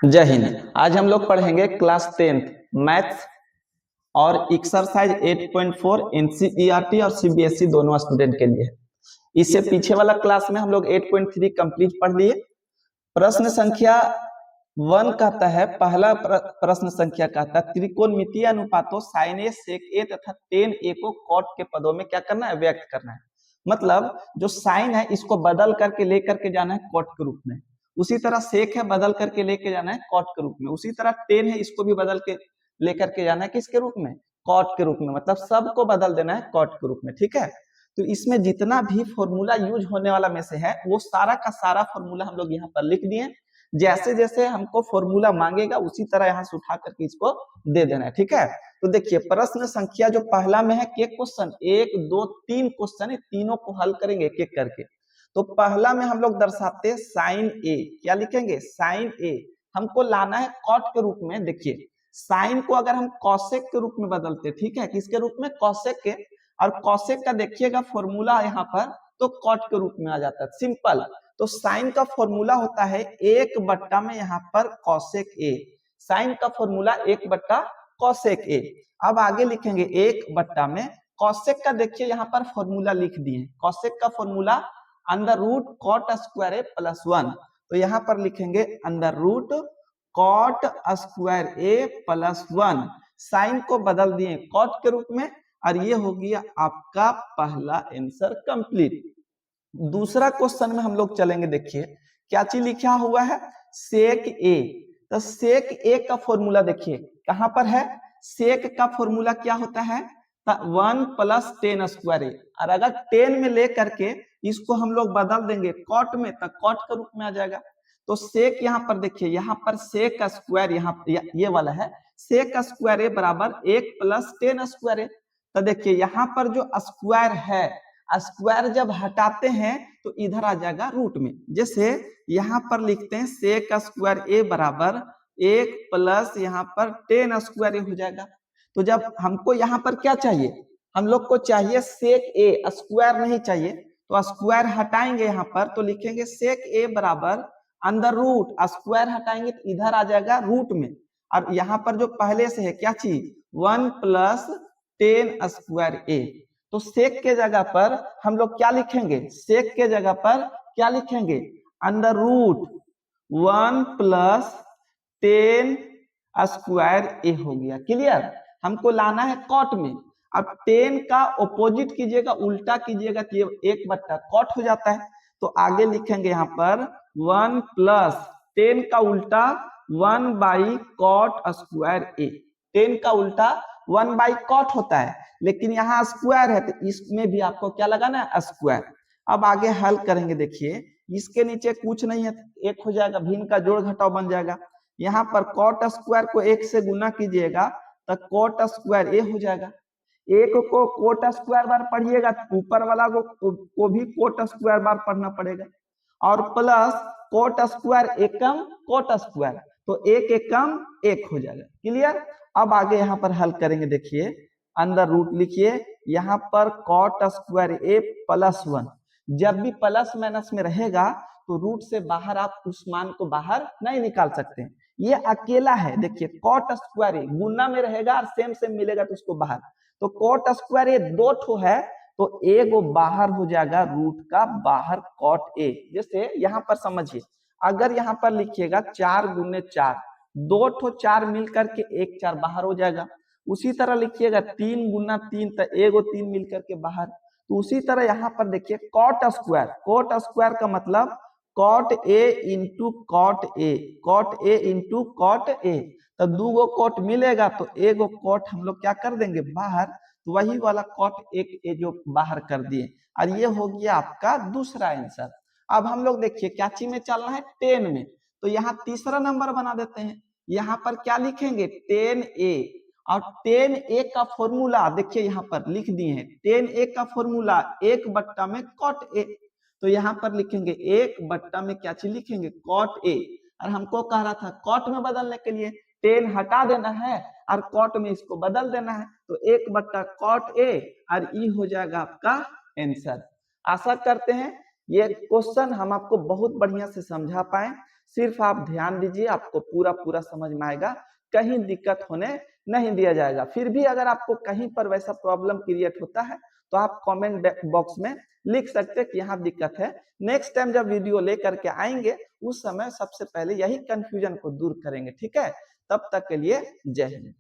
जय हिंद। आज हम लोग पढ़ेंगे क्लास 10th मैथ्स और एक्सरसाइज 8.4 एनसीईआरटी और सीबीएसई दोनों स्टूडेंट के लिए। इससे पीछे वाला क्लास में हम लोग 8.3 कंप्लीट पढ़ लिए। प्रश्न संख्या 1 कहता है, पहला प्रश्न संख्या कहता है त्रिकोणमितीय अनुपातों sin a sec a तथा tan a को cot के पदों में क्या करना है, व्यक्त करना है। मतलब जो साइन है इसको बदल करके लेकर के जाना है कॉट के रूप में, उसी तरह सेक है बदल करके लेके जाना है कॉट के रूप में, उसी तरह टेन है इसको भी बदल के लेकर के जाना है किसके रूप में, कॉट के रूप में। मतलब सबको बदल देना है कॉट के रूप में, ठीक है। तो इसमें जितना भी फॉर्मूला यूज होने वाला में से है वो सारा का सारा फॉर्मूला हम लोग यहाँ पर लिख दिए। जैसे जैसे हमको फॉर्मूला मांगेगा उसी तरह यहाँ से उठा करके इसको दे देना है, ठीक है। तो देखिए प्रश्न संख्या जो पहला में है के क्वेश्चन, 1 2 3 क्वेश्चन है, तीनों को हल करेंगे एक एक करके। तो पहला में हम लोग दर्शाते हैं साइन ए, क्या लिखेंगे, साइन ए हमको लाना है कॉट के रूप में। देखिए साइन को अगर हम कॉसेक के रूप में बदलते, ठीक है, किसके रूप में, कॉसेक के, और कॉसेक का देखिएगा फॉर्मूला यहाँ पर तो कॉट के रूप में आ जाता है, सिंपल। तो साइन का फॉर्मूला होता है 1 में यहाँ पर कॉसेक ए, साइन का फॉर्मूला 1 कॉसेक ए। अब आगे लिखेंगे 1 में कॉसेक का, देखिए यहाँ पर फॉर्मूला लिख दिए, कॉसेक का formula under root cot square A plus 1। तो यहाँ पर लिखेंगे under root cot square A plus 1, sine को बदल दिए कॉट के रूप में, और ये हो गया आपका पहला आंसर कंप्लीट। दूसरा क्वेश्चन में हम लोग चलेंगे, देखिए क्या चीज लिखा हुआ है, सेक ए। तो सेक ए का फॉर्मूला देखिए कहां पर है, सेक का फॉर्मूला क्या होता है, 1 + tan स्क्वायर ए, और अगर 10 में ले करके इसको हम लोग बदल देंगे कॉट में तो कॉट के रूप में आ जाएगा। तो सेक यहाँ पर देखिए, यहाँ पर सेक स्क्वायर, यहाँ ये वाला है सेक स्क्वायर ए बराबर 1 + tan स्क्वायर ए। तो देखिए यहाँ पर जो स्क्वायर है, स्क्वायर जब हटाते हैं तो इधर आ जाएगा रूट में। जैसे यहाँ पर लिखते हैं सेक स्क्वायर ए बराबर 1 + यहाँ पर tan स्क्वायर ए हो जाएगा। तो जब हमको यहाँ पर क्या चाहिए, हम लोग को चाहिए सेक ए, स्क्वायर नहीं चाहिए, तो स्क्वायर हटाएंगे यहाँ पर तो लिखेंगे सेक ए बराबर अंडर रूट, स्क्वायर हटाएंगे तो इधर आ जाएगा रूट में, और यहाँ पर जो पहले से है क्या चीज, 1 + tan स्क्वायर ए। तो सेक के जगह पर हम लोग क्या लिखेंगे, सेक के जगह पर क्या लिखेंगे, अंडर रूट 1 + tan स्क्वायर ए हो गया, क्लियर। हमको लाना है कॉट में, अब 10 का ऑपोजिट कीजिएगा, उल्टा कीजिएगा तो ये 1 कॉट हो जाता है। तो आगे लिखेंगे यहाँ पर 1 + 10 का उल्टा 1/कॉट स्क्वायर ए, 10 का उल्टा 1/कॉट होता है, लेकिन यहाँ स्क्वायर है तो इसमें भी आपको क्या लगाना है, स्क्वायर। अब आगे हल करेंगे, देखिए इसके नीचे कुछ नहीं है, एक हो जाएगा, भिन्न का जोड़ घटाव बन जाएगा। यहाँ पर कॉट स्क्वायर को 1 से गुना कीजिएगा तो कॉट स्क्वायर ए हो जाएगा। एक को कोट स्क्वायर बार पढ़िएगा ऊपर वाला को भी कोट स्क्वायर बार पढ़ना पड़ेगा, और प्लस कोट स्क्वायर एकम कोट स्क्वायर, तो एक एकम एक हो जाएगा, क्लियर। अब आगे यहाँ पर हल करेंगे, देखिए अंदर रूट लिखिए, यहाँ पर कॉट स्क्वायर ए प्लस 1, जब भी प्लस माइनस में रहेगा तो रूट से बाहर आप उस मान को बाहर नहीं निकाल सकते हैं, ये अकेला है। देखिए कॉट स्क्वायर ए गुना में रहेगा और सेम सेम मिलेगा तो उसको बाहर, तो कॉट स्क्वायर ए 2 ठो है तो एगो बाहर हो जाएगा रूट का बाहर कॉट ए। जैसे यहाँ पर समझिए, अगर यहाँ पर लिखिएगा 4 × 4, 2 ठो 4 मिल करके 1 4 बाहर हो जाएगा। उसी तरह लिखिएगा 3 × 3 तो एगो 3 मिल करके बाहर। तो उसी तरह यहाँ पर देखिए कॉट स्क्वायर, कॉट स्क्वायर का मतलब cot A into cot A, cot A into cot A, तो 2 गो कॉट मिलेगा तो एगो कॉट हम लोग क्या कर देंगे बाहर, तो वही वाला कॉट एक ए जो बाहर कर दिए, और ये हो गया आपका दूसरा आंसर। अब हम लोग देखिए क्या चीज में चलना है, 10 में, तो यहाँ तीसरा नंबर बना देते हैं। यहाँ पर क्या लिखेंगे 10 ए, और 10 ए का फॉर्मूला देखिए यहाँ पर लिख दिए हैं, 10 ए का फॉर्मूला 1 में कॉट ए, तो यहाँ पर लिखेंगे 1 में क्या चीज लिखेंगे, कॉट ए। और हमको कह रहा था कॉट में बदलने के लिए 10 हटा देना है और कॉट में इसको बदल देना है, तो 1/कॉट ए, और ई हो जाएगा आपका आंसर। आशा करते हैं ये क्वेश्चन हम आपको बहुत बढ़िया से समझा पाए। सिर्फ आप ध्यान दीजिए, आपको पूरा पूरा समझ में आएगा, कहीं दिक्कत होने नहीं दिया जाएगा। फिर भी अगर आपको कहीं पर वैसा प्रॉब्लम क्रिएट होता है तो आप कमेंट बॉक्स में लिख सकते हैं कि यहाँ दिक्कत है। नेक्स्ट टाइम जब वीडियो लेकर के आएंगे उस समय सबसे पहले यही कंफ्यूजन को दूर करेंगे। ठीक है, तब तक के लिए जय हिंद।